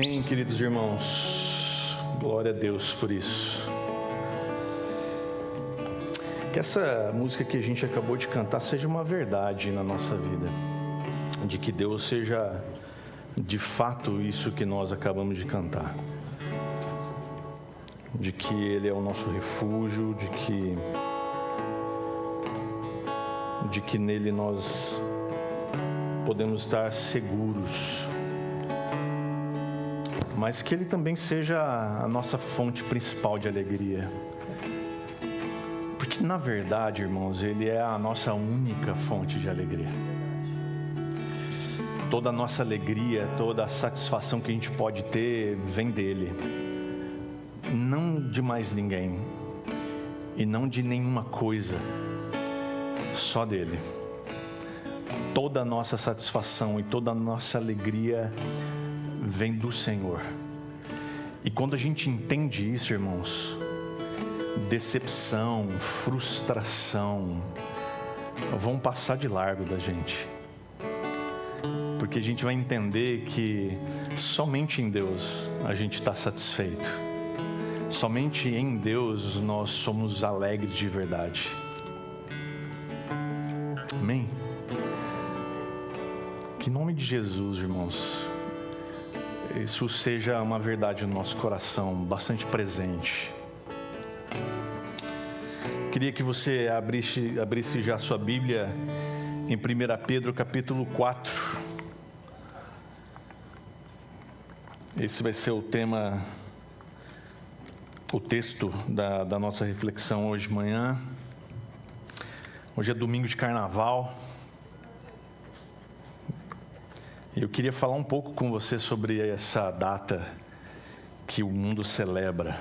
Amém, queridos irmãos, glória a Deus por isso. Que essa música que a gente acabou de cantar seja uma verdade na nossa vida, de que Deus seja de fato isso que nós acabamos de cantar, de que Ele é o nosso refúgio, de que nele nós podemos estar seguros, mas que Ele também seja a nossa fonte principal de alegria. Porque, na verdade, irmãos, Ele é a nossa única fonte de alegria. Toda a nossa alegria, toda a satisfação que a gente pode ter vem dEle. Não de mais ninguém. E não de nenhuma coisa. Só dEle. Toda a nossa satisfação e toda a nossa alegria vem do Senhor. E quando a gente entende isso, irmãos, decepção, frustração vão passar de largo da gente, porque a gente vai entender que somente em Deus a gente está satisfeito, somente em Deus nós somos alegres de verdade. Amém? Que em nome de Jesus, irmãos, isso seja uma verdade no nosso coração, bastante presente. Queria que você abrisse já a sua Bíblia em 1 Pedro capítulo 4. Esse vai ser o tema, o texto da nossa reflexão hoje de manhã. Hoje é domingo de carnaval. Eu queria falar um pouco com você sobre essa data que o mundo celebra.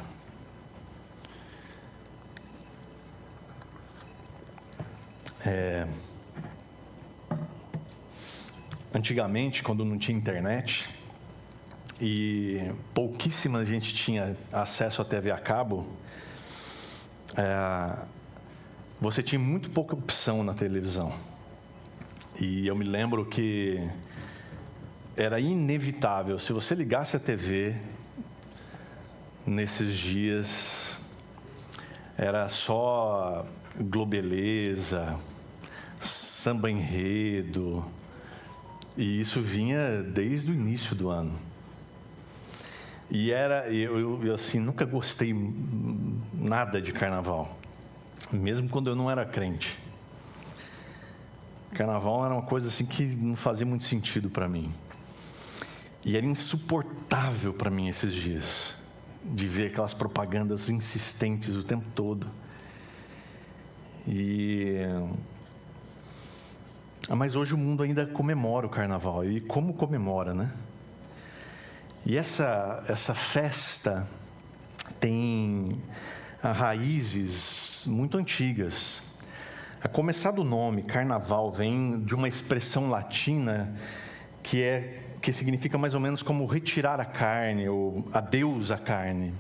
Antigamente, quando não tinha internet e pouquíssima gente tinha acesso à TV a cabo, você tinha muito pouca opção na televisão. E eu me lembro que era inevitável, se você ligasse a TV nesses dias, era só Globeleza, samba enredo, e isso vinha desde o início do ano. E eu assim, nunca gostei nada de carnaval, mesmo quando eu não era crente. Carnaval era uma coisa assim que não fazia muito sentido para mim. E era insuportável para mim esses dias, de ver aquelas propagandas insistentes o tempo todo. Mas hoje o mundo ainda comemora o carnaval. E como comemora, né? E essa festa tem raízes muito antigas. A começar do nome, carnaval, vem de uma expressão latina que significa mais ou menos como retirar a carne, ou adeus à carne.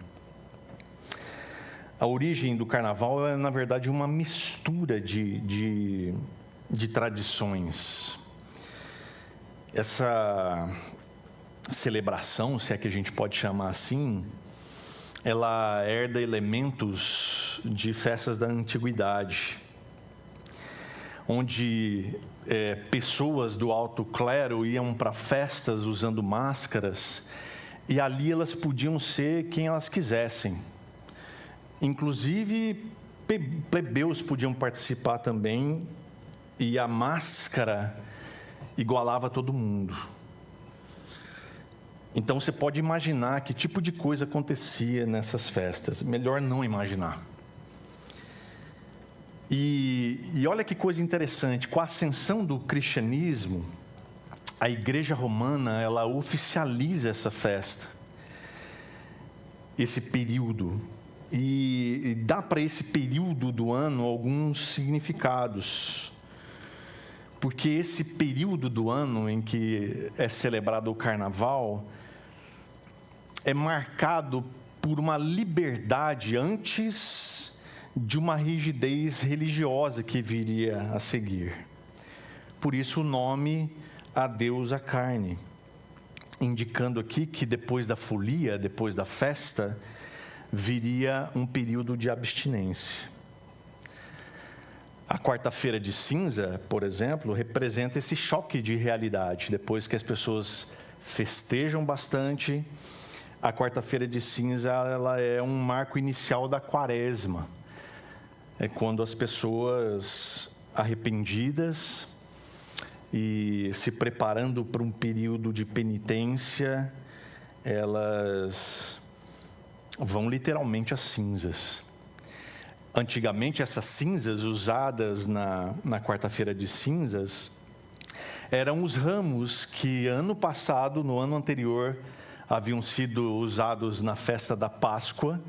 A origem do carnaval é, na verdade, uma mistura de tradições. Essa celebração, se é que a gente pode chamar assim, ela herda elementos de festas da antiguidade, onde pessoas do alto clero iam para festas usando máscaras, e ali elas podiam ser quem elas quisessem. Inclusive, plebeus podiam participar também, e a máscara igualava todo mundo. Então você pode imaginar que tipo de coisa acontecia nessas festas. Melhor não imaginar. E olha que coisa interessante, com a ascensão do cristianismo, a Igreja Romana, ela oficializa essa festa, esse período, e dá para esse período do ano alguns significados, porque esse período do ano em que é celebrado o carnaval é marcado por uma liberdade antes de uma rigidez religiosa que viria a seguir. Por isso o nome adeus à carne. indicando aqui que depois da folia, depois da festa, viria um período de abstinência. A quarta-feira de cinza, por exemplo, representa esse choque de realidade. Depois que as pessoas festejam bastante, a quarta-feira de cinza ela é um marco inicial da quaresma. É quando as pessoas arrependidas e se preparando para um período de penitência, elas vão literalmente às cinzas. Antigamente, essas cinzas usadas na quarta-feira de cinzas eram os ramos que ano passado, no ano anterior, haviam sido usados na festa da Páscoa,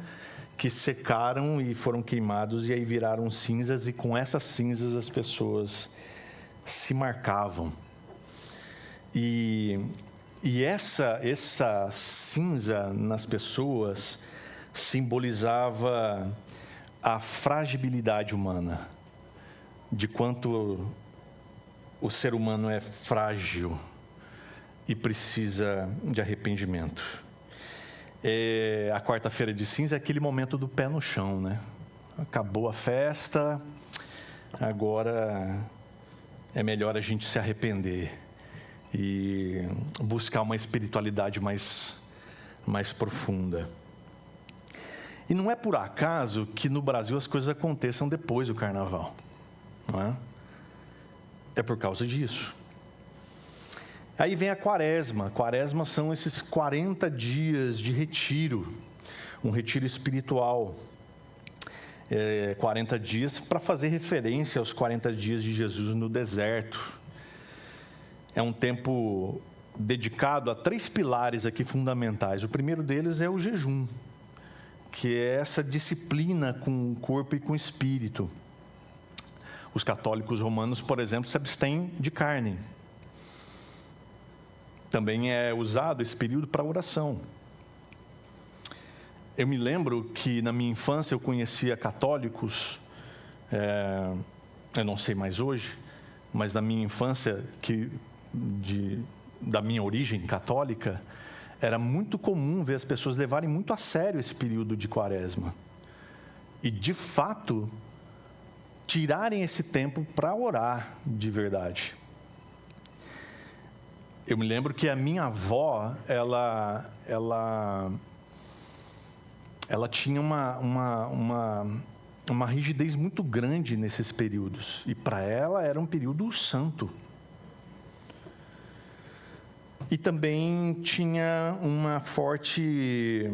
que secaram e foram queimados e aí viraram cinzas, e com essas cinzas as pessoas se marcavam. E essa cinza nas pessoas simbolizava a fragilidade humana, de quanto o ser humano é frágil e precisa de arrependimento. A quarta-feira de cinza é aquele momento do pé no chão, né? Acabou a festa, agora é melhor a gente se arrepender e buscar uma espiritualidade mais profunda. E não é por acaso que no Brasil as coisas aconteçam depois do carnaval, não é? É por causa disso. Aí vem a quaresma. Quaresma são esses 40 dias de retiro, um retiro espiritual. 40 dias para fazer referência aos 40 dias de Jesus no deserto. É um tempo dedicado a 3 pilares aqui fundamentais. O primeiro deles é o jejum, que é essa disciplina com o corpo e com o espírito. Os católicos romanos, por exemplo, se abstêm de carne. Também é usado esse período para oração. Eu me lembro que na minha infância eu conhecia católicos, eu não sei mais hoje, mas na minha infância, da minha origem católica, era muito comum ver as pessoas levarem muito a sério esse período de quaresma. E, de fato, tirarem esse tempo para orar de verdade. Eu me lembro que a minha avó, ela tinha uma rigidez muito grande nesses períodos. E para ela era um período santo. E também tinha uma forte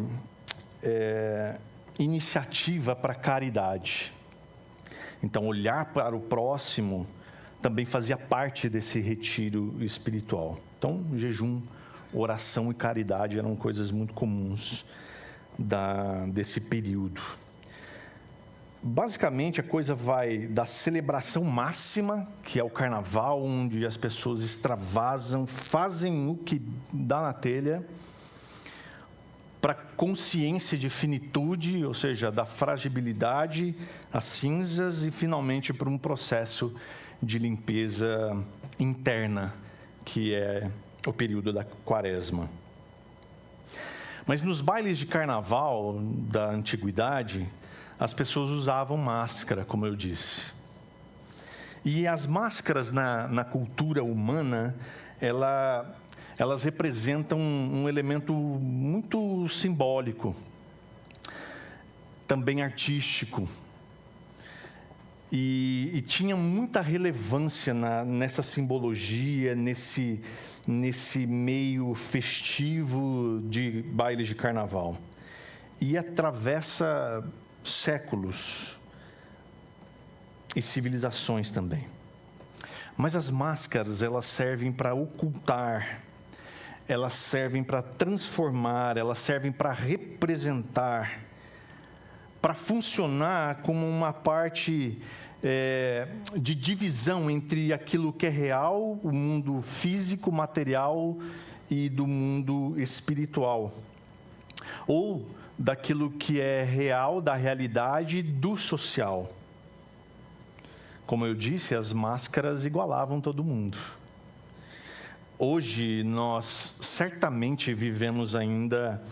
iniciativa para a caridade. Então, olhar para o próximo também fazia parte desse retiro espiritual. Então, jejum, oração e caridade eram coisas muito comuns desse período. Basicamente, a coisa vai da celebração máxima, que é o carnaval, onde as pessoas extravasam, fazem o que dá na telha, para a consciência de finitude, ou seja, da fragilidade, as cinzas, e finalmente para um processo de limpeza interna, que é o período da quaresma. Mas nos bailes de carnaval da antiguidade, as pessoas usavam máscara, como eu disse. E as máscaras na cultura humana, elas representam um elemento muito simbólico, também artístico. E tinha muita relevância nessa simbologia, nesse meio festivo de bailes de carnaval. E atravessa séculos e civilizações também. Mas as máscaras, elas servem para ocultar, elas servem para transformar, elas servem para representar, para funcionar como uma parte de divisão entre aquilo que é real, o mundo físico, material, e do mundo espiritual. Ou daquilo que é real, da realidade, do social. Como eu disse, as máscaras igualavam todo mundo. Hoje nós certamente vivemos ainda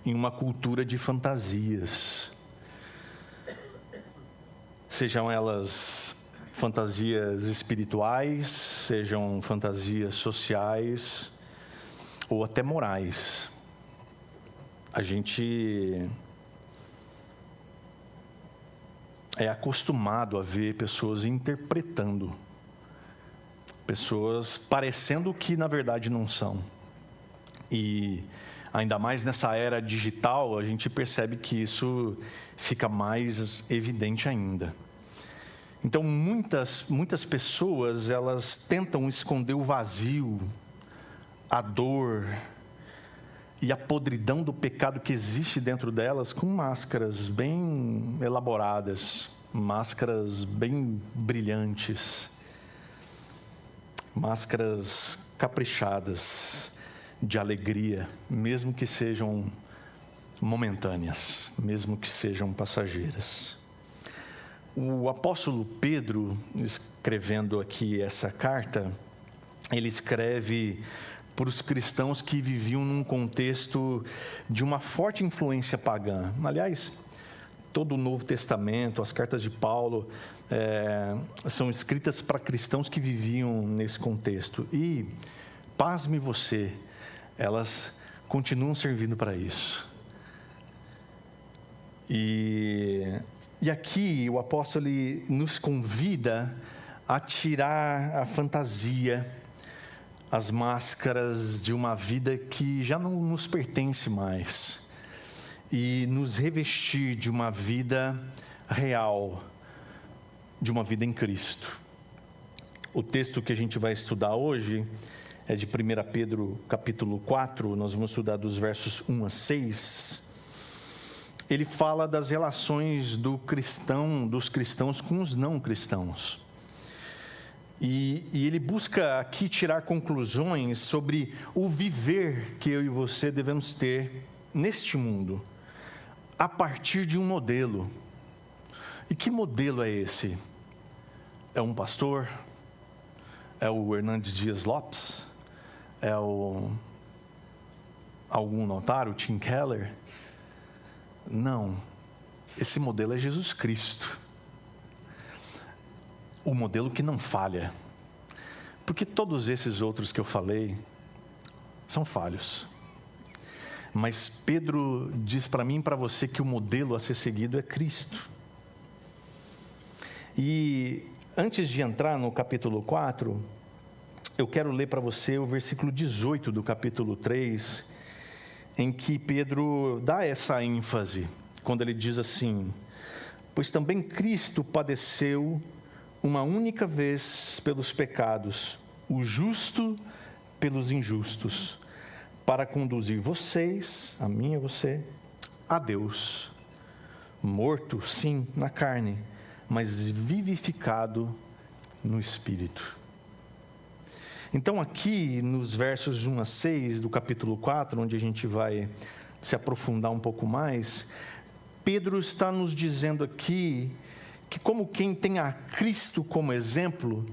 em uma cultura de fantasias. Sejam elas fantasias espirituais, sejam fantasias sociais ou até morais. A gente é acostumado a ver pessoas interpretando, pessoas parecendo que na verdade não são. E ainda mais nessa era digital, a gente percebe que isso fica mais evidente ainda. Então, muitas pessoas, elas tentam esconder o vazio, a dor e a podridão do pecado que existe dentro delas com máscaras bem elaboradas, máscaras bem brilhantes, máscaras caprichadas de alegria, mesmo que sejam momentâneas, mesmo que sejam passageiras. O apóstolo Pedro, escrevendo aqui essa carta, ele escreve para os cristãos que viviam num contexto de uma forte influência pagã. Aliás, todo o Novo Testamento, as cartas de Paulo, são escritas para cristãos que viviam nesse contexto. E, pasme você, elas continuam servindo para isso. E aqui o apóstolo nos convida a tirar a fantasia, as máscaras de uma vida que já não nos pertence mais e nos revestir de uma vida real, de uma vida em Cristo. O texto que a gente vai estudar hoje é de 1 Pedro capítulo 4, nós vamos estudar dos versos 1 a 6. Ele fala das relações dos cristãos com os não cristãos. E ele busca aqui tirar conclusões sobre o viver que eu e você devemos ter neste mundo, a partir de um modelo. E que modelo é esse? É um pastor? É o Hernandes Dias Lopes? É algum notário, Tim Keller? Não, esse modelo é Jesus Cristo. O modelo que não falha. Porque todos esses outros que eu falei são falhos. Mas Pedro diz para mim e para você que o modelo a ser seguido é Cristo. E antes de entrar no capítulo 4, eu quero ler para você o versículo 18 do capítulo 3, em que Pedro dá essa ênfase, quando ele diz assim: pois também Cristo padeceu uma única vez pelos pecados, o justo pelos injustos, para conduzir vocês, a mim e você, a Deus, morto, sim, na carne, mas vivificado no Espírito. Então aqui nos versos 1 a 6 do capítulo 4, onde a gente vai se aprofundar um pouco mais, Pedro está nos dizendo aqui que como quem tem a Cristo como exemplo,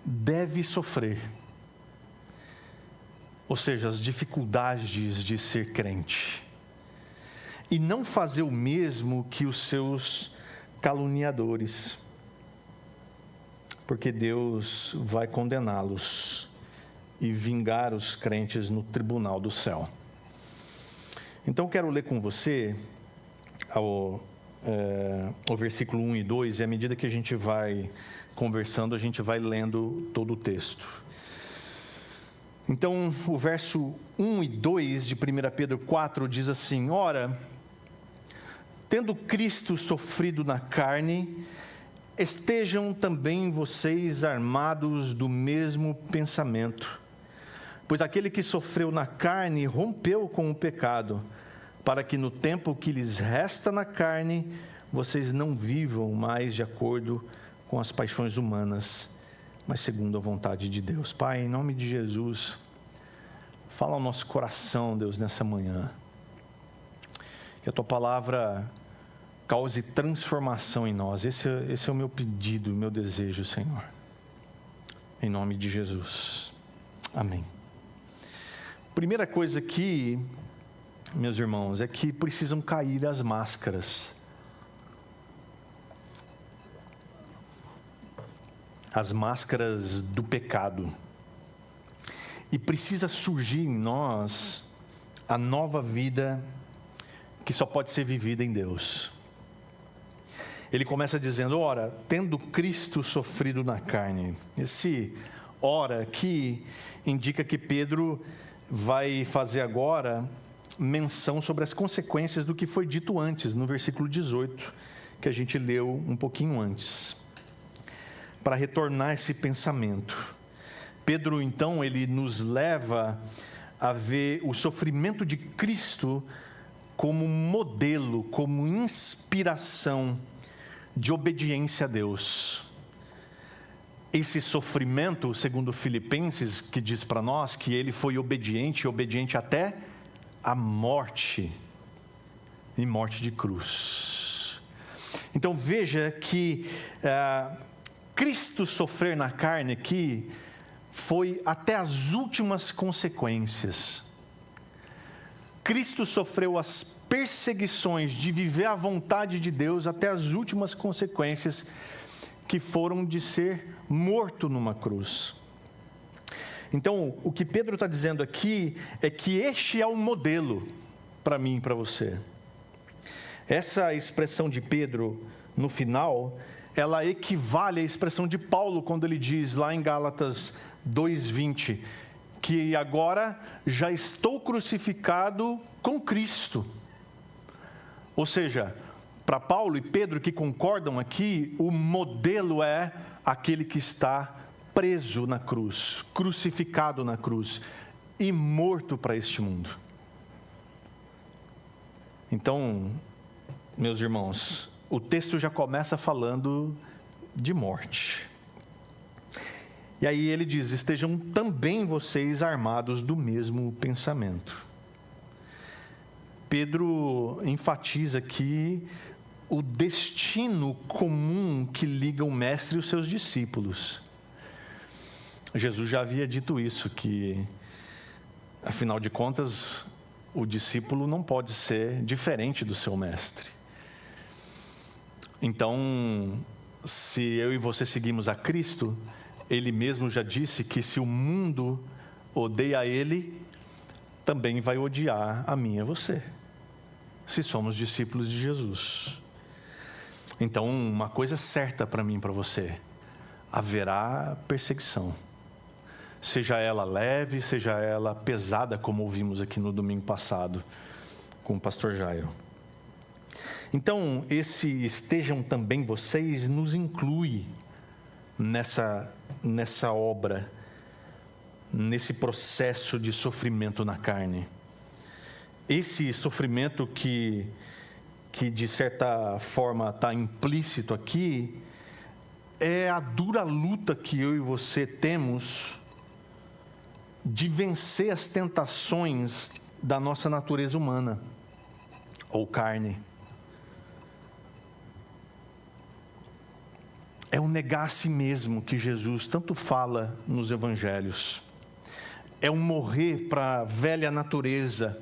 deve sofrer. Ou seja, as dificuldades de ser crente. E não fazer o mesmo que os seus caluniadores, porque Deus vai condená-los e vingar os crentes no tribunal do céu. Então quero ler com você o versículo 1 e 2, e à medida que a gente vai conversando, a gente vai lendo todo o texto. Então, o verso 1 e 2 de 1 Pedro 4 diz assim: ora, tendo Cristo sofrido na carne, estejam também vocês armados do mesmo pensamento. Pois aquele que sofreu na carne rompeu com o pecado, para que no tempo que lhes resta na carne, vocês não vivam mais de acordo com as paixões humanas, mas segundo a vontade de Deus. Pai, em nome de Jesus, fala ao nosso coração, Deus, nessa manhã. Que a Tua palavra cause transformação em nós. Esse é o meu pedido, o meu desejo, Senhor. Em nome de Jesus. Amém. Primeira coisa aqui, meus irmãos, é que precisam cair as máscaras. As máscaras do pecado. E precisa surgir em nós a nova vida que só pode ser vivida em Deus. Ele começa dizendo, ora, tendo Cristo sofrido na carne. Esse ora aqui indica que Pedro vai fazer agora menção sobre as consequências do que foi dito antes, no versículo 18, que a gente leu um pouquinho antes, para retornar esse pensamento. Pedro, então, ele nos leva a ver o sofrimento de Cristo como modelo, como inspiração de obediência a Deus. Esse sofrimento, segundo Filipenses, que diz para nós que ele foi obediente até a morte, e morte de cruz. Então veja que Cristo sofrer na carne aqui foi até as últimas consequências. Cristo sofreu as perseguições de viver a vontade de Deus até as últimas consequências, que foram de ser morto numa cruz. Então, o que Pedro está dizendo aqui é que este é o modelo para mim e para você. Essa expressão de Pedro no final, ela equivale à expressão de Paulo quando ele diz lá em Gálatas 2:20, que agora já estou crucificado com Cristo. Ou seja, para Paulo e Pedro que concordam aqui, o modelo é aquele que está preso na cruz, crucificado na cruz e morto para este mundo. Então, meus irmãos, o texto já começa falando de morte. E aí ele diz, estejam também vocês armados do mesmo pensamento. Pedro enfatiza aqui o destino comum que liga o mestre e os seus discípulos. Jesus já havia dito isso, que, afinal de contas, o discípulo não pode ser diferente do seu mestre. Então, se eu e você seguimos a Cristo, Ele mesmo já disse que se o mundo odeia Ele, também vai odiar a mim e a você, se somos discípulos de Jesus. Então, uma coisa certa para mim e para você, haverá perseguição. Seja ela leve, seja ela pesada, como ouvimos aqui no domingo passado, com o pastor Jairo. Então, esse estejam também vocês nos inclui nessa obra, nesse processo de sofrimento na carne. Esse sofrimento que de certa forma está implícito aqui, é a dura luta que eu e você temos de vencer as tentações da nossa natureza humana, ou carne. É o negar a si mesmo que Jesus tanto fala nos evangelhos. É um morrer para a velha natureza.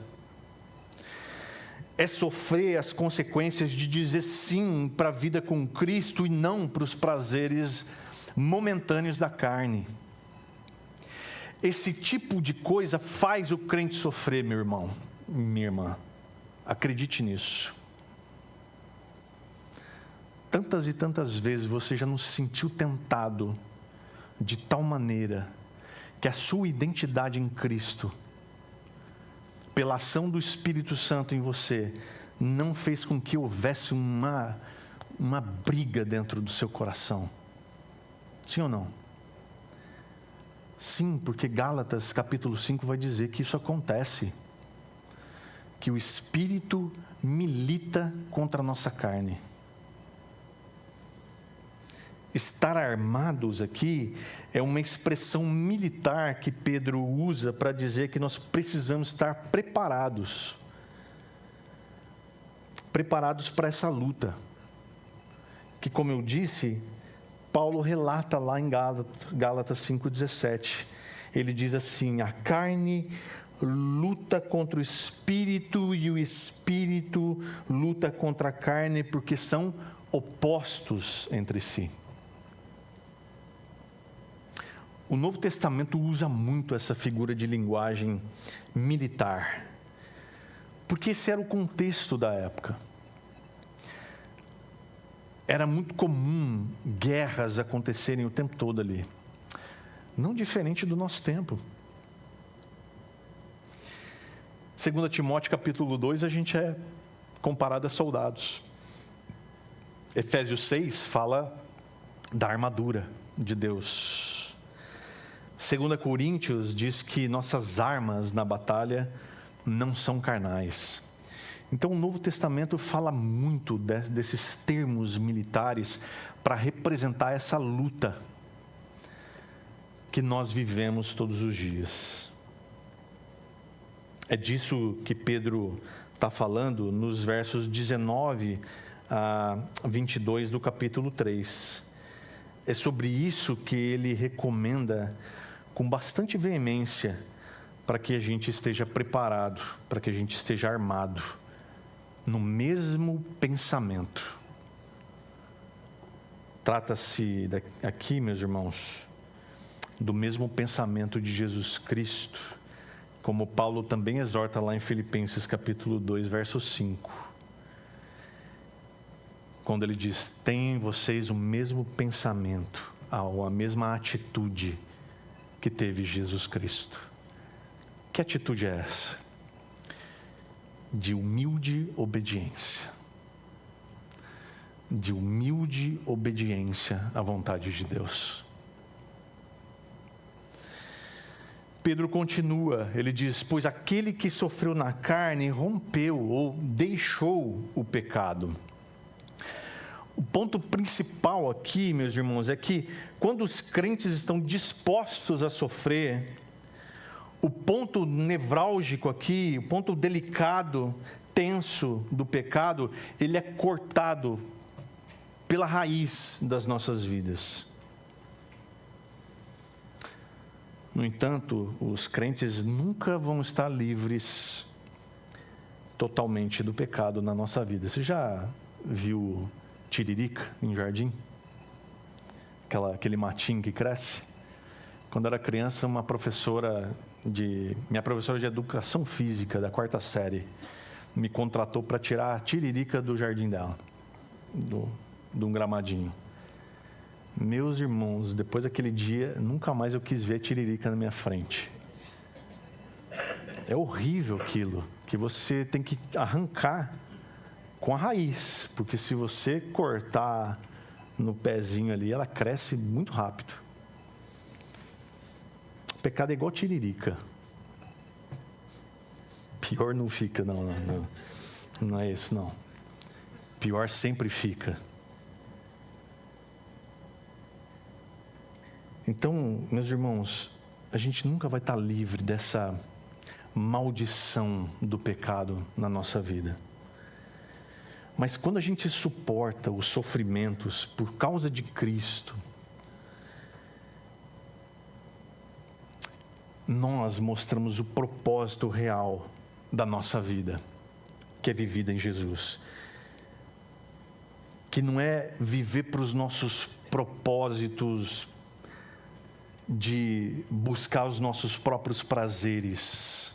É sofrer as consequências de dizer sim para a vida com Cristo e não para os prazeres momentâneos da carne. Esse tipo de coisa faz o crente sofrer, meu irmão, minha irmã. Acredite nisso. Tantas e tantas vezes você já não se sentiu tentado de tal maneira que a sua identidade em Cristo, pela ação do Espírito Santo em você, não fez com que houvesse uma briga dentro do seu coração. Sim ou não? Sim, porque Gálatas capítulo 5 vai dizer que isso acontece. Que o Espírito milita contra a nossa carne. Estar armados aqui é uma expressão militar que Pedro usa para dizer que nós precisamos estar preparados. Preparados para essa luta. Que, como eu disse, Paulo relata lá em Gálatas 5,17. Ele diz assim: a carne luta contra o espírito e o espírito luta contra a carne, porque são opostos entre si. O Novo Testamento usa muito essa figura de linguagem militar, porque esse era o contexto da época. Era muito comum guerras acontecerem o tempo todo ali. Não diferente do nosso tempo. 2 Timóteo capítulo 2, a gente é comparado a soldados. Efésios 6 fala da armadura de Deus. 2 Coríntios diz que nossas armas na batalha não são carnais. Então o Novo Testamento fala muito desses termos militares para representar essa luta que nós vivemos todos os dias. É disso que Pedro está falando nos versos 19 a 22 do capítulo 3. É sobre isso que ele recomenda com bastante veemência para que a gente esteja preparado, para que a gente esteja armado no mesmo pensamento. Trata-se aqui, meus irmãos, do mesmo pensamento de Jesus Cristo, como Paulo também exorta lá em Filipenses capítulo 2, verso 5. Quando ele diz: tenham vocês o mesmo pensamento, a mesma atitude que teve Jesus Cristo. Que atitude é essa? De humilde obediência. De humilde obediência à vontade de Deus. Pedro continua, ele diz: pois aquele que sofreu na carne rompeu ou deixou o pecado. O ponto principal aqui, meus irmãos, é que quando os crentes estão dispostos a sofrer, o ponto nevrálgico aqui, o ponto delicado, tenso do pecado, ele é cortado pela raiz das nossas vidas. No entanto, os crentes nunca vão estar livres totalmente do pecado na nossa vida. Você já viu tiririca em jardim? Aquele matinho que cresce? Quando era criança, minha professora de educação física da 4ª série me contratou para tirar a tiririca do jardim dela, de um gramadinho. Meus irmãos, depois daquele dia, nunca mais eu quis ver tiririca na minha frente. É horrível aquilo, que você tem que arrancar com a raiz, porque se você cortar no pezinho ali, ela cresce muito rápido. O pecado é igual tiririca. Pior não fica, não é isso não. Pior sempre fica. Então, meus irmãos, a gente nunca vai estar livre dessa maldição do pecado na nossa vida. Mas quando a gente suporta os sofrimentos por causa de Cristo, nós mostramos o propósito real da nossa vida, que é vivida em Jesus. Que não é viver para os nossos propósitos de buscar os nossos próprios prazeres,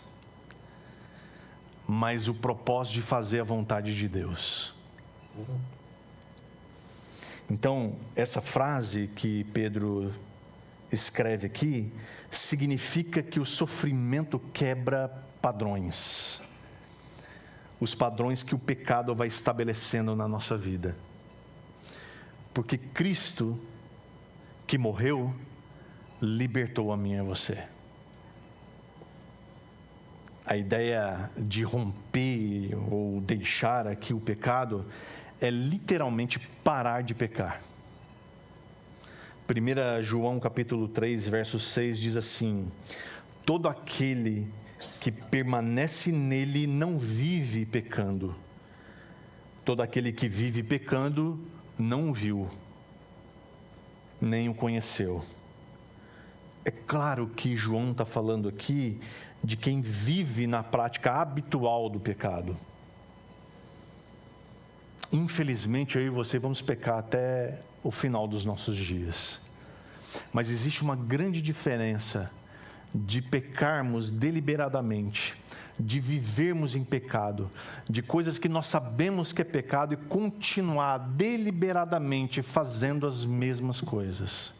mas o propósito de fazer a vontade de Deus. Então, essa frase que Pedro escreve aqui, significa que o sofrimento quebra padrões. Os padrões que o pecado vai estabelecendo na nossa vida. Porque Cristo, que morreu, libertou a mim e a você. A ideia de romper ou deixar aqui o pecado é literalmente parar de pecar. 1 João capítulo 3, verso 6 diz assim: todo aquele que permanece nele não vive pecando. Todo aquele que vive pecando não o viu, nem o conheceu. É claro que João está falando aqui de quem vive na prática habitual do pecado. Infelizmente, eu e você vamos pecar até o final dos nossos dias. Mas existe uma grande diferença de pecarmos deliberadamente, de vivermos em pecado, de coisas que nós sabemos que é pecado e continuar deliberadamente fazendo as mesmas coisas.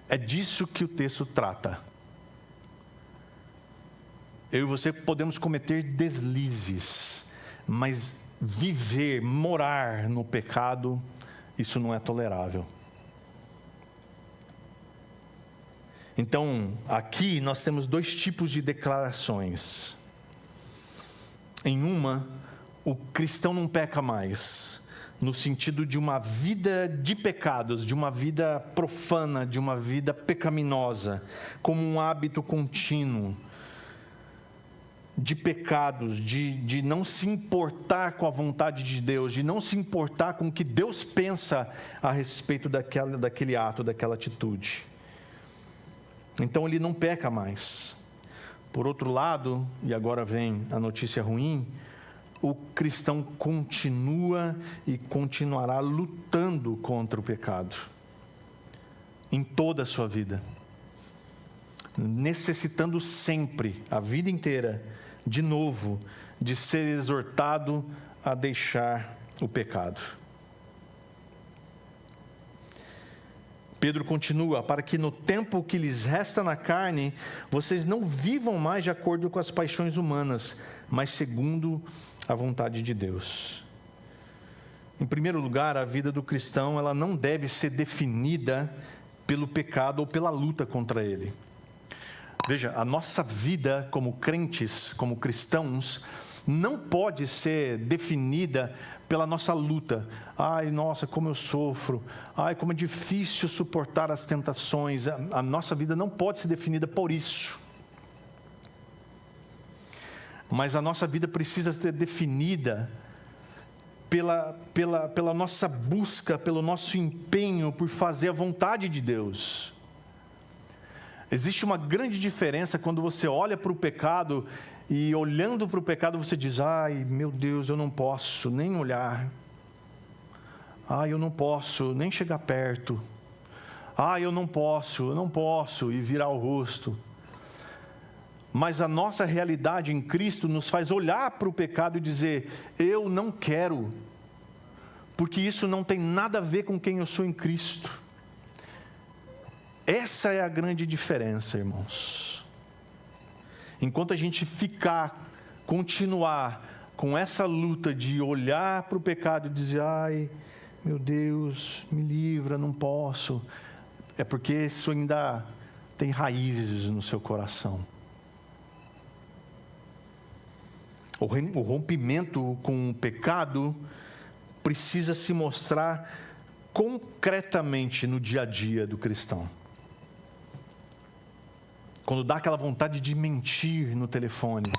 É disso que o texto trata. Eu e você podemos cometer deslizes, mas viver, morar no pecado, isso não é tolerável. Então, aqui nós temos dois tipos de declarações. Em uma, o cristão não peca mais, no sentido de uma vida de pecados, de uma vida profana, de uma vida pecaminosa, como um hábito contínuo de pecados, de não se importar com a vontade de Deus, de não se importar com o que Deus pensa a respeito daquele ato, daquela atitude. Então ele não peca mais. Por outro lado, e agora vem a notícia ruim, o cristão continua e continuará lutando contra o pecado em toda a sua vida, necessitando sempre, a vida inteira, de novo, de ser exortado a deixar o pecado. Pedro continua: para que no tempo que lhes resta na carne, vocês não vivam mais de acordo com as paixões humanas, mas segundo a vontade de Deus. Em primeiro lugar, a vida do cristão, ela não deve ser definida pelo pecado ou pela luta contra ele. Veja, a nossa vida como crentes, como cristãos, não pode ser definida pela nossa luta. Ai, nossa, como eu sofro. Ai, como é difícil suportar as tentações. A nossa vida não pode ser definida por isso. Mas a nossa vida precisa ser definida pela nossa busca, pelo nosso empenho por fazer a vontade de Deus. Existe uma grande diferença quando você olha para o pecado e, olhando para o pecado, você diz: ai, meu Deus, eu não posso nem olhar. Ai, eu não posso nem chegar perto. Ai, eu não posso, e virar o rosto. Mas a nossa realidade em Cristo nos faz olhar para o pecado e dizer: eu não quero, porque isso não tem nada a ver com quem eu sou em Cristo. Essa é a grande diferença, irmãos. Enquanto a gente continuar com essa luta de olhar para o pecado e dizer: ai, meu Deus, me livra, não posso, é porque isso ainda tem raízes no seu coração. O rompimento com o pecado precisa se mostrar concretamente no dia a dia do cristão. Quando dá aquela vontade de mentir no telefone,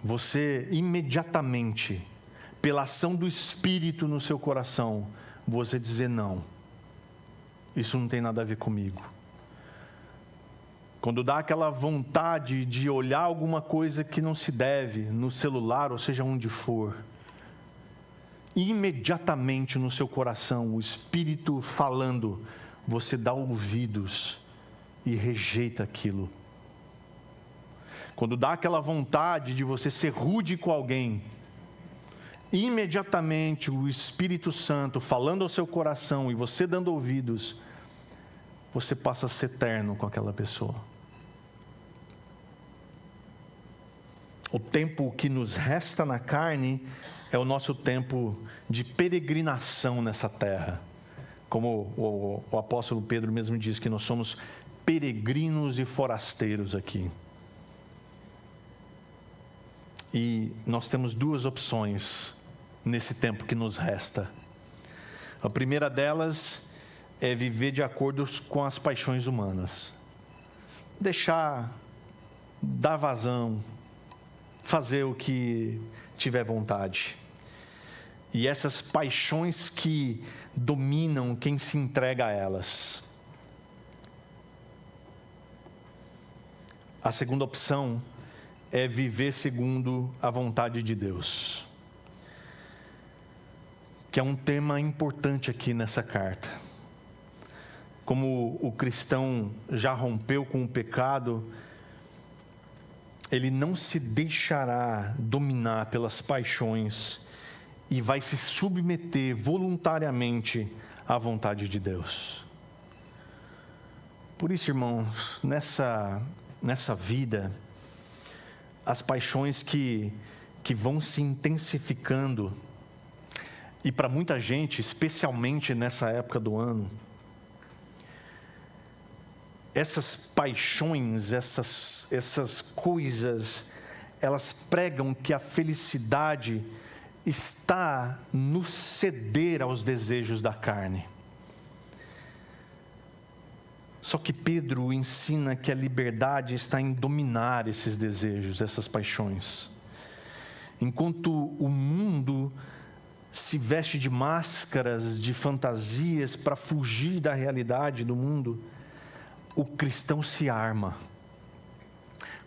você imediatamente, pela ação do Espírito no seu coração, você dizer: não, isso não tem nada a ver comigo. Quando dá aquela vontade de olhar alguma coisa que não se deve, no celular, ou seja, onde for, imediatamente no seu coração, o Espírito falando, você dá ouvidos e rejeita aquilo. Quando dá aquela vontade de você ser rude com alguém, imediatamente o Espírito Santo falando ao seu coração e você dando ouvidos, você passa a ser terno com aquela pessoa. O tempo que nos resta na carne é o nosso tempo de peregrinação nessa terra. Como o apóstolo Pedro mesmo diz, que nós somos peregrinos e forasteiros aqui. E nós temos duas opções nesse tempo que nos resta. A primeira delas é viver de acordo com as paixões humanas. Dar vazão, fazer o que tiver vontade. E essas paixões que dominam quem se entrega a elas. A segunda opção é viver segundo a vontade de Deus, que é um tema importante aqui nessa carta. Como o cristão já rompeu com o pecado, ele não se deixará dominar pelas paixões e vai se submeter voluntariamente à vontade de Deus. Por isso, irmãos, nessa vida, as paixões que vão se intensificando, e para muita gente, especialmente nessa época do ano, essas paixões, essas coisas, elas pregam que a felicidade está no ceder aos desejos da carne. Só que Pedro ensina que a liberdade está em dominar esses desejos, essas paixões. Enquanto o mundo se veste de máscaras, de fantasias para fugir da realidade do mundo, o cristão se arma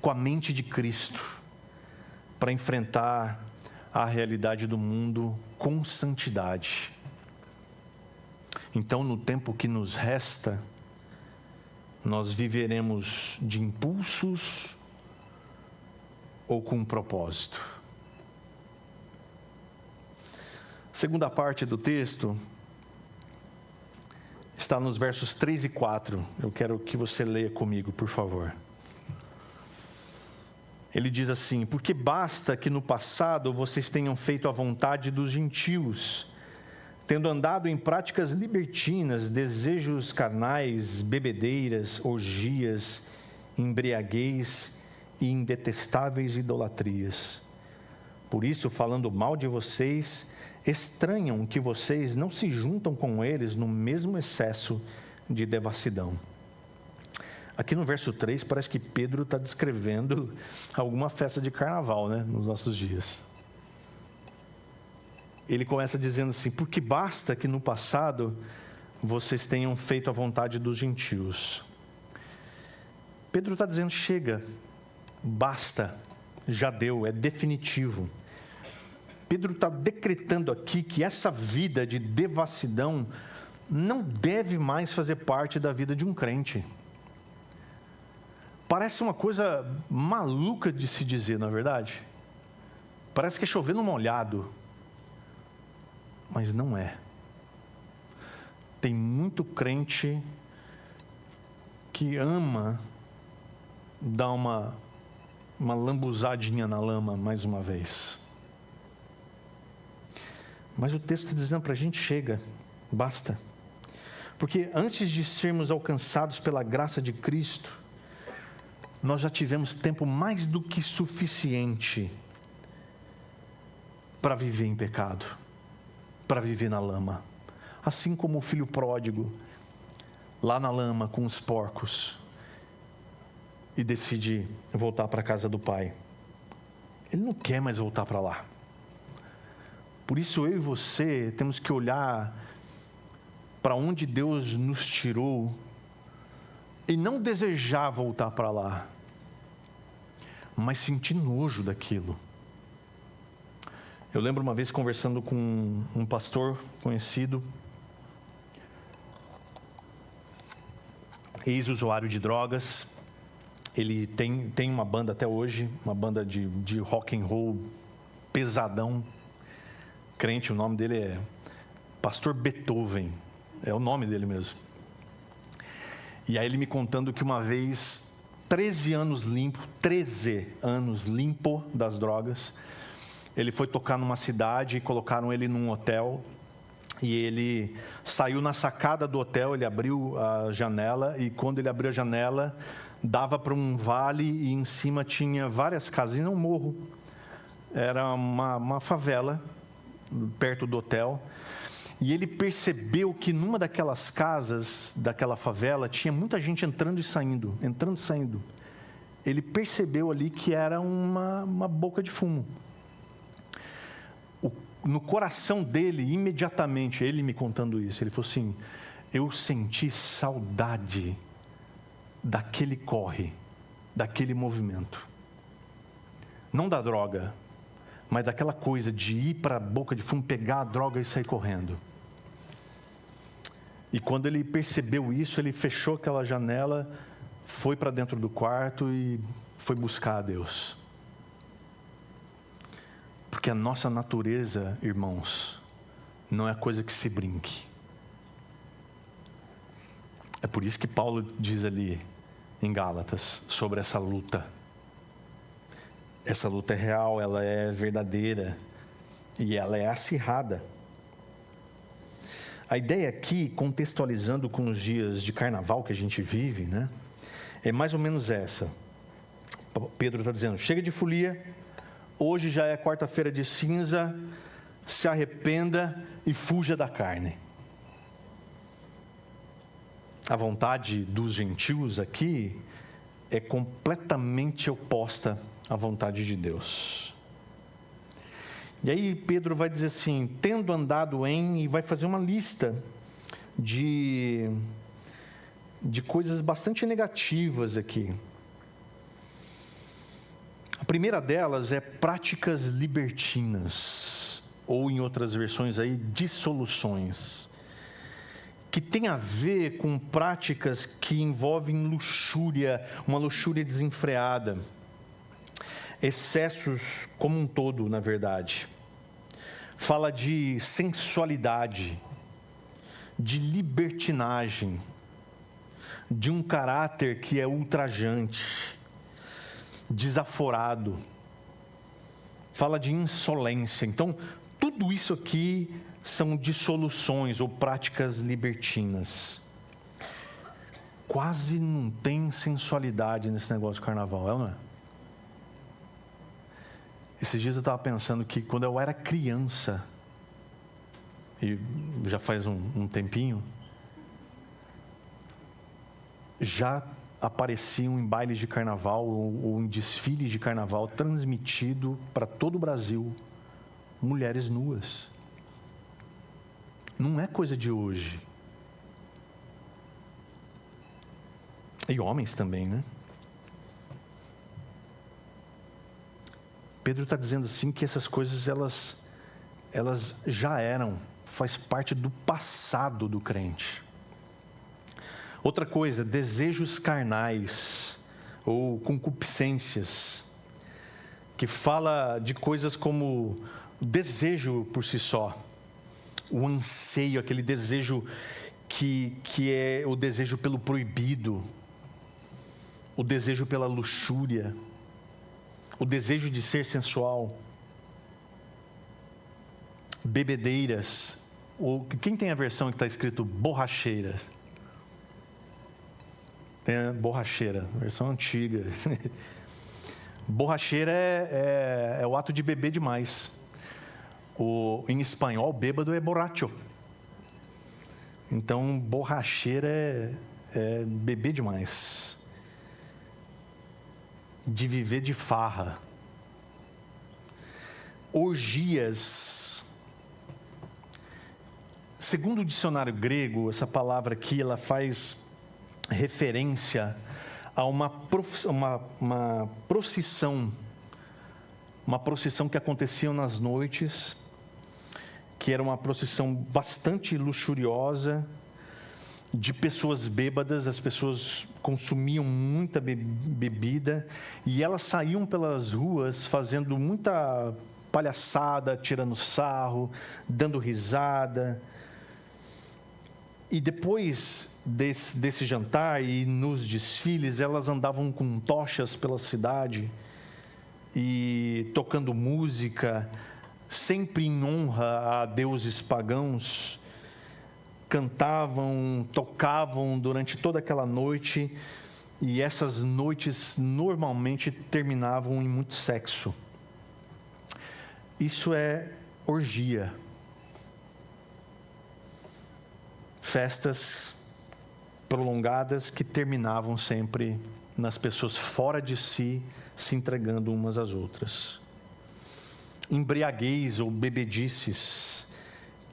com a mente de Cristo para enfrentar a realidade do mundo com santidade. Então, no tempo que nos resta, nós viveremos de impulsos ou com um propósito. Segunda parte do texto está nos versos 3 e 4. Eu quero que você leia comigo, por favor. Ele diz assim: porque basta que no passado vocês tenham feito a vontade dos gentios, tendo andado em práticas libertinas, desejos carnais, bebedeiras, orgias, embriaguez e indetestáveis idolatrias. Por isso, falando mal de vocês, estranham que vocês não se juntam com eles no mesmo excesso de devassidão. Aqui no verso 3, parece que Pedro está descrevendo alguma festa de carnaval, né, nos nossos dias. Ele começa dizendo assim: porque basta que no passado vocês tenham feito a vontade dos gentios. Pedro está dizendo: chega, basta, já deu, é definitivo. Pedro está decretando aqui que essa vida de devassidão não deve mais fazer parte da vida de um crente. Parece uma coisa maluca de se dizer, na verdade. Parece que é chover no molhado. Mas não é. Tem muito crente que ama dar uma lambuzadinha na lama mais uma vez. Mas o texto está dizendo para a gente: chega, basta. Porque antes de sermos alcançados pela graça de Cristo, nós já tivemos tempo mais do que suficiente para viver em pecado, para viver na lama. Assim como o filho pródigo, lá na lama com os porcos, e decide voltar para a casa do pai. Ele não quer mais voltar para lá. Por isso eu e você temos que olhar para onde Deus nos tirou e não desejar voltar para lá, mas sentir nojo daquilo. Eu lembro uma vez conversando com um pastor conhecido, ex-usuário de drogas. Ele tem uma banda até hoje, uma banda de rock and roll pesadão, crente. O nome dele é Pastor Beethoven, é o nome dele mesmo. E aí ele me contando que uma vez, 13 anos limpo das drogas, ele foi tocar numa cidade e colocaram ele num hotel, e ele saiu na sacada do hotel, ele abriu a janela, e quando ele abriu a janela, dava para um vale, e em cima tinha várias casas, e não um morro, era uma favela perto do hotel. E ele percebeu que numa daquelas casas, daquela favela, tinha muita gente entrando e saindo. Ele percebeu ali que era uma boca de fumo. No coração dele, imediatamente, ele me contando isso, ele falou assim: eu senti saudade daquele corre, daquele movimento. Não da droga, mas daquela coisa de ir para a boca de fumo, pegar a droga e sair correndo. E quando ele percebeu isso, ele fechou aquela janela, foi para dentro do quarto e foi buscar a Deus. Porque a nossa natureza, irmãos, não é coisa que se brinque. É por isso que Paulo diz ali em Gálatas sobre essa luta. Essa luta é real, ela é verdadeira e ela é acirrada. A ideia aqui, contextualizando com os dias de carnaval que a gente vive, né, é mais ou menos essa. Pedro está dizendo, chega de folia, hoje já é quarta-feira de cinza, se arrependa e fuja da carne. A vontade dos gentios aqui é completamente oposta à vontade de Deus. E aí Pedro vai dizer assim, tendo andado em, e vai fazer uma lista de coisas bastante negativas aqui. A primeira delas é práticas libertinas, ou em outras versões aí, dissoluções, que tem a ver com práticas que envolvem luxúria, uma luxúria desenfreada, excessos como um todo, na verdade. Fala de sensualidade, de libertinagem, de um caráter que é ultrajante, desaforado. Fala de insolência. Então, tudo isso aqui são dissoluções ou práticas libertinas. Quase não tem sensualidade nesse negócio do carnaval, é ou não é? Esses dias eu estava pensando que quando eu era criança, e já faz um tempinho, já apareciam em bailes de carnaval ou em desfiles de carnaval transmitido para todo o Brasil mulheres nuas. Não é coisa de hoje. E homens também, né? Pedro está dizendo assim que essas coisas elas já eram, faz parte do passado do crente. Outra coisa, desejos carnais ou concupiscências, que fala de coisas como desejo por si só, o anseio, aquele desejo que é o desejo pelo proibido, o desejo pela luxúria, o desejo de ser sensual, bebedeiras, ou quem tem a versão que está escrito borracheira? Tem a borracheira, versão antiga. Borracheira é o ato de beber demais. Em espanhol, bêbado é borracho. Então, borracheira é beber demais. De viver de farra. Orgias. Segundo o dicionário grego, essa palavra aqui, ela faz referência a uma procissão que acontecia nas noites, que era uma procissão bastante luxuriosa, de pessoas bêbadas. As pessoas consumiam muita bebida, e elas saíam pelas ruas fazendo muita palhaçada, tirando sarro, dando risada. E depois desse jantar e nos desfiles, elas andavam com tochas pela cidade e tocando música, sempre em honra a deuses pagãos. Cantavam, tocavam durante toda aquela noite, e essas noites normalmente terminavam em muito sexo. Isso é orgia. Festas prolongadas que terminavam sempre nas pessoas fora de si, se entregando umas às outras. Embriaguez ou bebedices,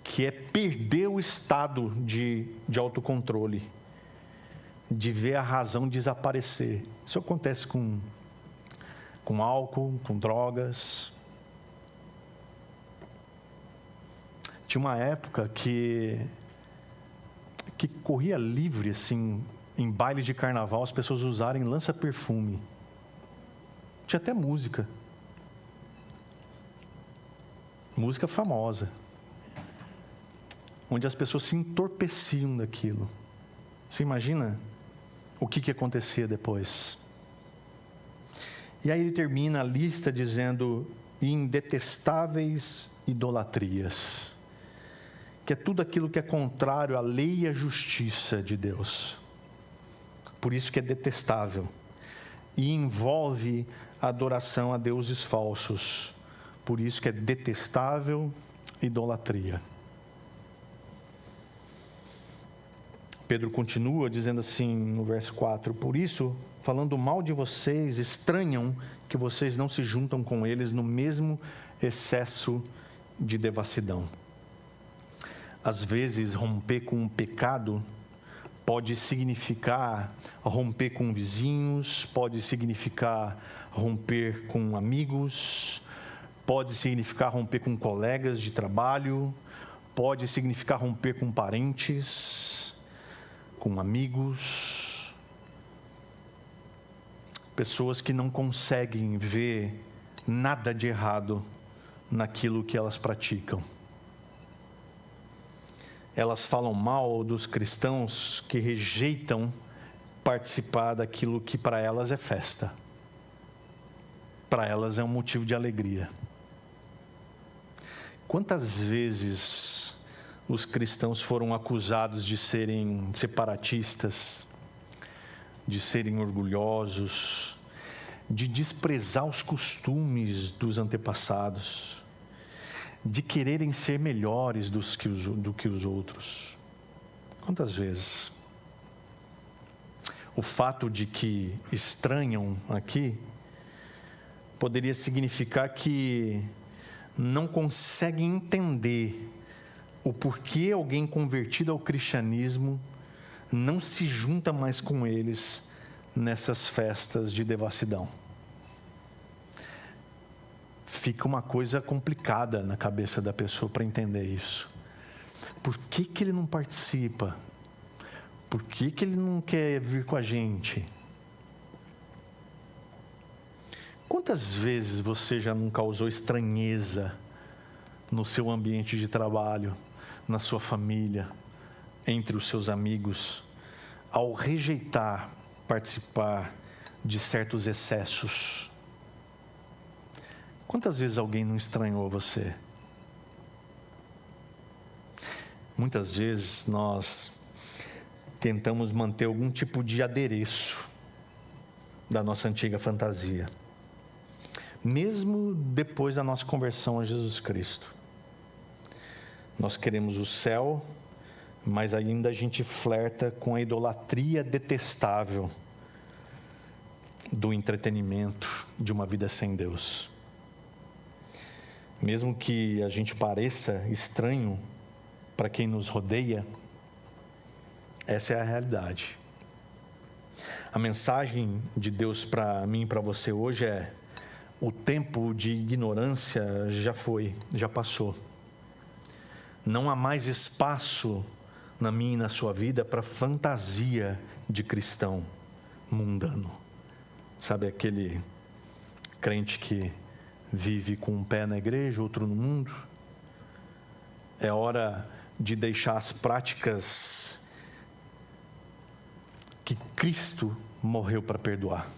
que é perder o estado de autocontrole. de ver a razão desaparecer. Isso acontece com álcool, com drogas. Tinha uma época que corria livre, assim, em bailes de carnaval, as pessoas usarem lança-perfume. Tinha até música. Música famosa. Onde as pessoas se entorpeciam daquilo. Você imagina o que acontecia depois? E aí ele termina a lista dizendo: em detestáveis idolatrias, que é tudo aquilo que é contrário à lei e à justiça de Deus. Por isso que é detestável. E envolve a adoração a deuses falsos. Por isso que é detestável idolatria. Pedro continua dizendo assim no verso 4: por isso, falando mal de vocês, estranham que vocês não se juntam com eles no mesmo excesso de devassidão. Às vezes, romper com um pecado pode significar romper com vizinhos, pode significar romper com amigos, pode significar romper com colegas de trabalho, pode significar romper com parentes, com amigos, pessoas que não conseguem ver nada de errado naquilo que elas praticam. Elas falam mal dos cristãos que rejeitam participar daquilo que para elas é festa. Para elas é um motivo de alegria. Quantas vezes os cristãos foram acusados de serem separatistas, de serem orgulhosos, de desprezar os costumes dos antepassados, de quererem ser melhores do que os outros? Quantas vezes? O fato de que estranham aqui poderia significar que não conseguem entender o porquê alguém convertido ao cristianismo não se junta mais com eles nessas festas de devassidão. Fica uma coisa complicada na cabeça da pessoa para entender isso. Por que ele não participa? Por que ele não quer vir com a gente? Quantas vezes você já não causou estranheza no seu ambiente de trabalho, na sua família, entre os seus amigos, ao rejeitar participar de certos excessos? Quantas vezes alguém não estranhou você? Muitas vezes nós tentamos manter algum tipo de adereço da nossa antiga fantasia, mesmo depois da nossa conversão a Jesus Cristo. Nós queremos o céu, mas ainda a gente flerta com a idolatria detestável do entretenimento de uma vida sem Deus. Mesmo que a gente pareça estranho para quem nos rodeia, essa é a realidade. A mensagem de Deus para mim e para você hoje é: o tempo de ignorância já foi, já passou. Não há mais espaço na minha e na sua vida para fantasia de cristão mundano. Sabe aquele crente que vive com um pé na igreja, outro no mundo? É hora de deixar as práticas que Cristo morreu para perdoar.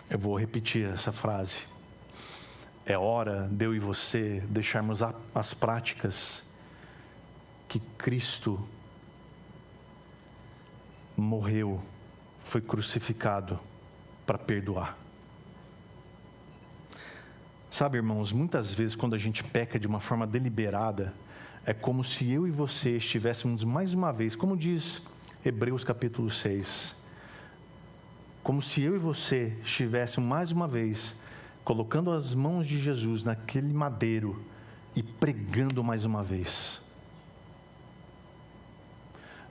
Eu vou repetir essa frase. É hora de eu e você deixarmos as práticas que Cristo morreu, foi crucificado para perdoar. Sabe, irmãos, muitas vezes quando a gente peca de uma forma deliberada, é como se eu e você estivéssemos mais uma vez, como diz Hebreus capítulo 6, como se eu e você estivéssemos mais uma vez colocando as mãos de Jesus naquele madeiro e pregando mais uma vez.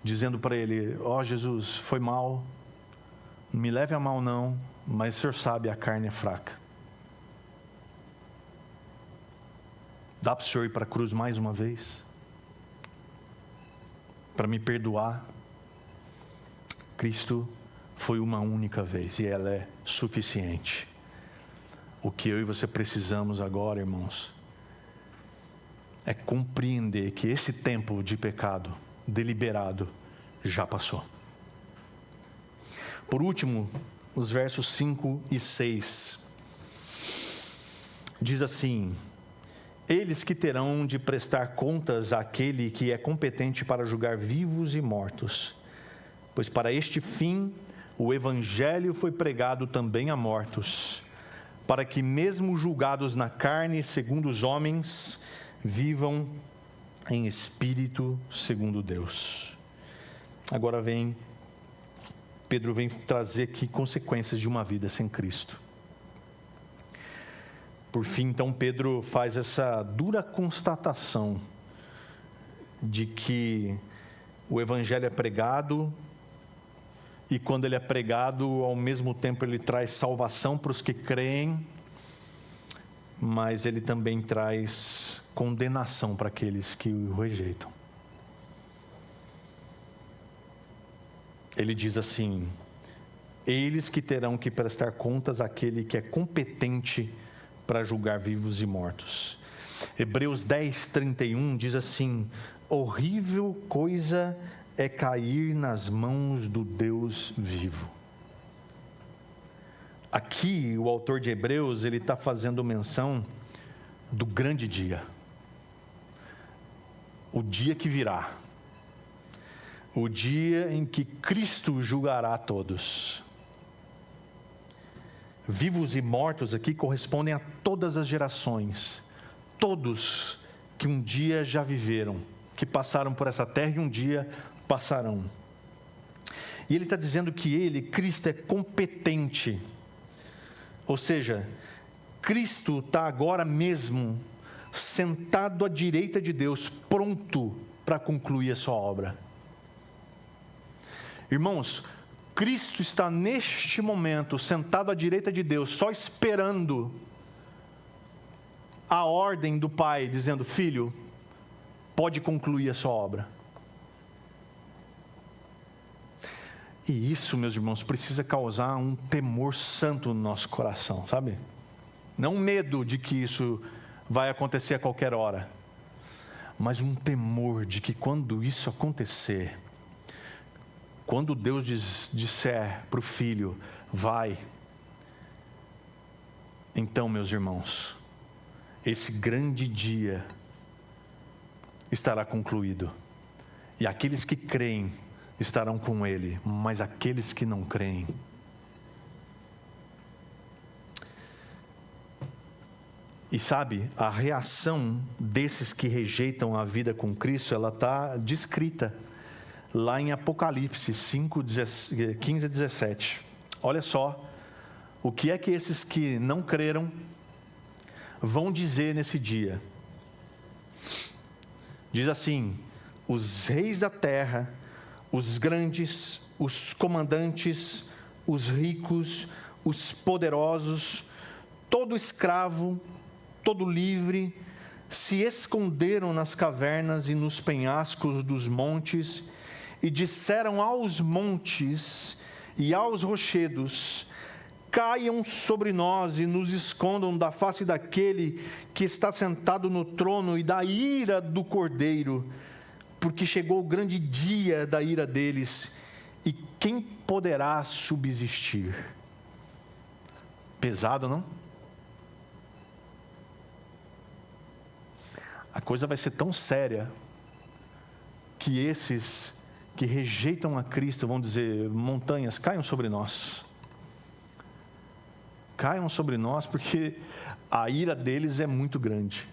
dizendo para ele: ó Jesus, foi mal, não me leve a mal não, mas o Senhor sabe, a carne é fraca. Dá para o Senhor ir para a cruz mais uma vez? Para me perdoar? Cristo foi uma única vez e ela é suficiente. O que eu e você precisamos agora, irmãos, é compreender que esse tempo de pecado deliberado já passou. Por último, os versos 5 e 6. Diz assim: eles que terão de prestar contas àquele que é competente para julgar vivos e mortos, pois para este fim o evangelho foi pregado também a mortos, para que mesmo julgados na carne segundo os homens, vivam em espírito segundo Deus. Agora Pedro vem trazer aqui consequências de uma vida sem Cristo. Por fim, então, Pedro faz essa dura constatação de que o evangelho é pregado, e quando ele é pregado, ao mesmo tempo ele traz salvação para os que creem, mas ele também traz condenação para aqueles que o rejeitam. Ele diz assim: eles que terão que prestar contas àquele que é competente para julgar vivos e mortos. Hebreus 10:31 diz assim: horrível coisa é cair nas mãos do Deus vivo. Aqui o autor de Hebreus, ele está fazendo menção do grande dia. O dia que virá. O dia em que Cristo julgará todos. Vivos e mortos aqui correspondem a todas as gerações. Todos que um dia já viveram, que passaram por essa terra e um dia passarão. E ele está dizendo que ele, Cristo, é competente. Ou seja, Cristo está agora mesmo sentado à direita de Deus, pronto para concluir a sua obra. Irmãos, Cristo está neste momento sentado à direita de Deus, só esperando a ordem do Pai, dizendo: filho, pode concluir a sua obra. E isso, meus irmãos, precisa causar um temor santo no nosso coração, sabe? Não medo de que isso vai acontecer a qualquer hora, mas um temor de que quando isso acontecer, quando Deus disser para o filho: vai, então, meus irmãos, esse grande dia estará concluído, e aqueles que creem estarão com ele, mas aqueles que não creem, e sabe, a reação desses que rejeitam a vida com Cristo, ela está descrita lá em Apocalipse 5, 15 a 17. Olha só, o que é que esses que não creram vão dizer nesse dia. Diz assim: os reis da terra, os grandes, os comandantes, os ricos, os poderosos, todo escravo, todo livre, se esconderam nas cavernas e nos penhascos dos montes, e disseram aos montes e aos rochedos: caiam sobre nós e nos escondam da face daquele que está sentado no trono e da ira do Cordeiro, porque chegou o grande dia da ira deles, e quem poderá subsistir? Pesado, não? A coisa vai ser tão séria que esses que rejeitam a Cristo vão dizer: montanhas, caiam sobre nós. Caiam sobre nós, porque a ira deles é muito grande.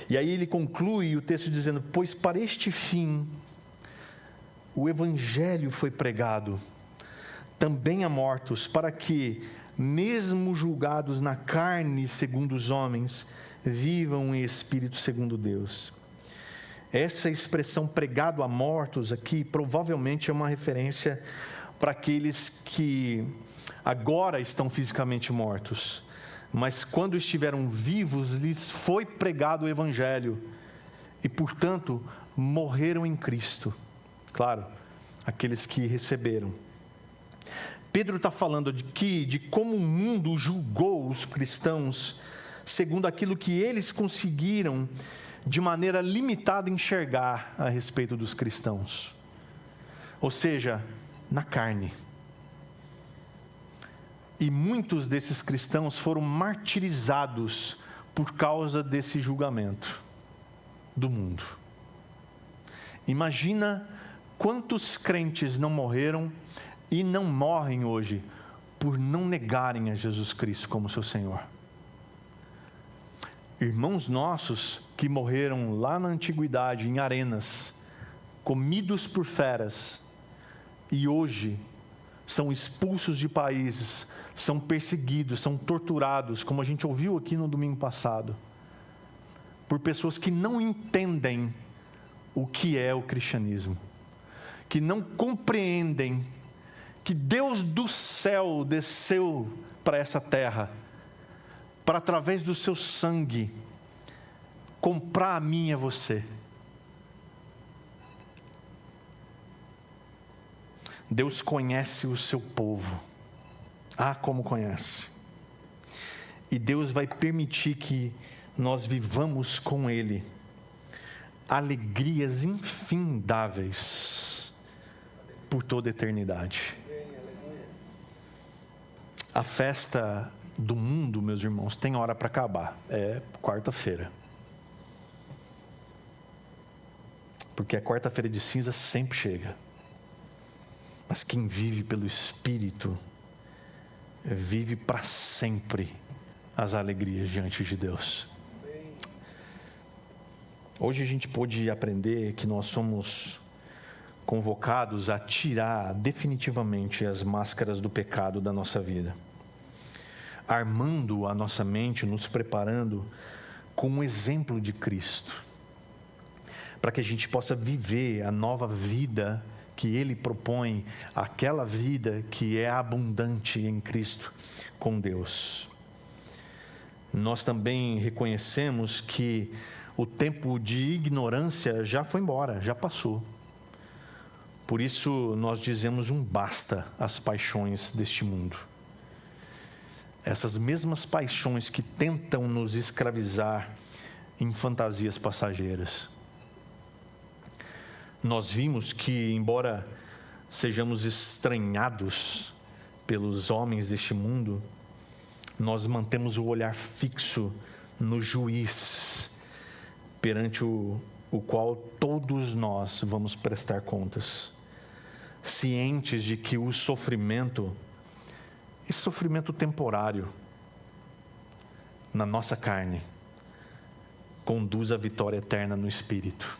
E aí ele conclui o texto dizendo: pois para este fim o evangelho foi pregado também a mortos, para que, mesmo julgados na carne segundo os homens, vivam em espírito segundo Deus. Essa expressão pregado a mortos aqui provavelmente é uma referência para aqueles que agora estão fisicamente mortos, mas quando estiveram vivos lhes foi pregado o Evangelho e, portanto, morreram em Cristo. Claro, aqueles que receberam. Pedro está falando de como o mundo julgou os cristãos segundo aquilo que eles conseguiram de maneira limitada enxergar a respeito dos cristãos, ou seja, na carne. E muitos desses cristãos foram martirizados por causa desse julgamento do mundo. Imagina quantos crentes não morreram e não morrem hoje por não negarem a Jesus Cristo como seu Senhor. Irmãos nossos que morreram lá na antiguidade, em arenas, comidos por feras, e hoje são expulsos de países, são perseguidos, são torturados, como a gente ouviu aqui no domingo passado, por pessoas que não entendem o que é o cristianismo, que não compreendem que Deus do céu desceu para essa terra, para através do seu sangue, comprar a mim e a você. Deus conhece o seu povo. Ah, como conhece. E Deus vai permitir que nós vivamos com Ele alegrias infindáveis por toda a eternidade. A festa do mundo, meus irmãos, tem hora para acabar. É quarta-feira. Porque a quarta-feira de cinza sempre chega. Mas quem vive pelo Espírito, vive para sempre as alegrias diante de Deus. Hoje a gente pôde aprender que nós somos convocados a tirar definitivamente as máscaras do pecado da nossa vida, armando a nossa mente, nos preparando com um exemplo de Cristo, para que a gente possa viver a nova vida que Ele propõe, aquela vida que é abundante em Cristo com Deus. Nós também reconhecemos que o tempo de ignorância já foi embora, já passou. Por isso nós dizemos um basta às paixões deste mundo. Essas mesmas paixões que tentam nos escravizar em fantasias passageiras. Nós vimos que, embora sejamos estranhados pelos homens deste mundo, nós mantemos o olhar fixo no juiz, perante o qual todos nós vamos prestar contas, cientes de que o sofrimento, esse sofrimento temporário, na nossa carne, conduz à vitória eterna no Espírito.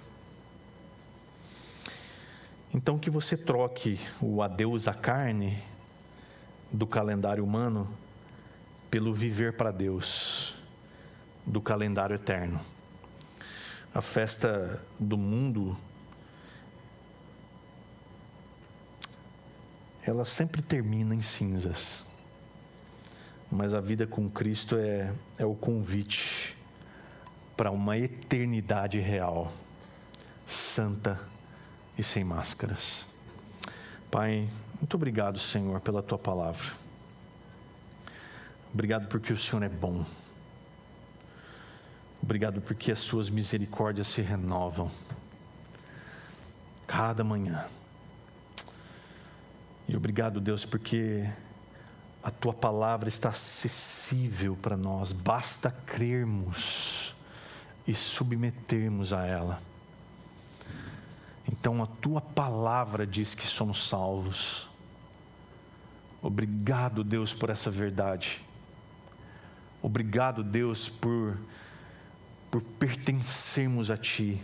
Então que você troque o adeus à carne do calendário humano pelo viver para Deus do calendário eterno. A festa do mundo, ela sempre termina em cinzas, mas a vida com Cristo é o convite para uma eternidade real, santa e sem máscaras. Pai, muito obrigado, Senhor, pela Tua palavra. Obrigado porque o Senhor é bom. Obrigado porque as Suas misericórdias se renovam cada manhã. E obrigado, Deus, porque a Tua palavra está acessível para nós. Basta crermos e submetermos a ela. Então a Tua palavra diz que somos salvos. Obrigado, Deus, por essa verdade. Obrigado, Deus, por pertencermos a Ti.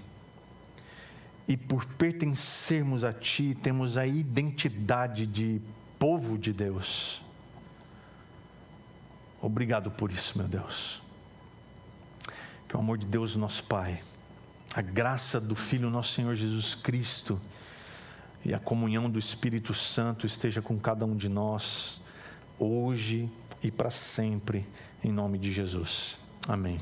E por pertencermos a Ti, temos a identidade de povo de Deus. Obrigado por isso, meu Deus. Que o amor de Deus, nosso Pai, a graça do Filho, nosso Senhor Jesus Cristo, e a comunhão do Espírito Santo esteja com cada um de nós, hoje e para sempre, em nome de Jesus. Amém.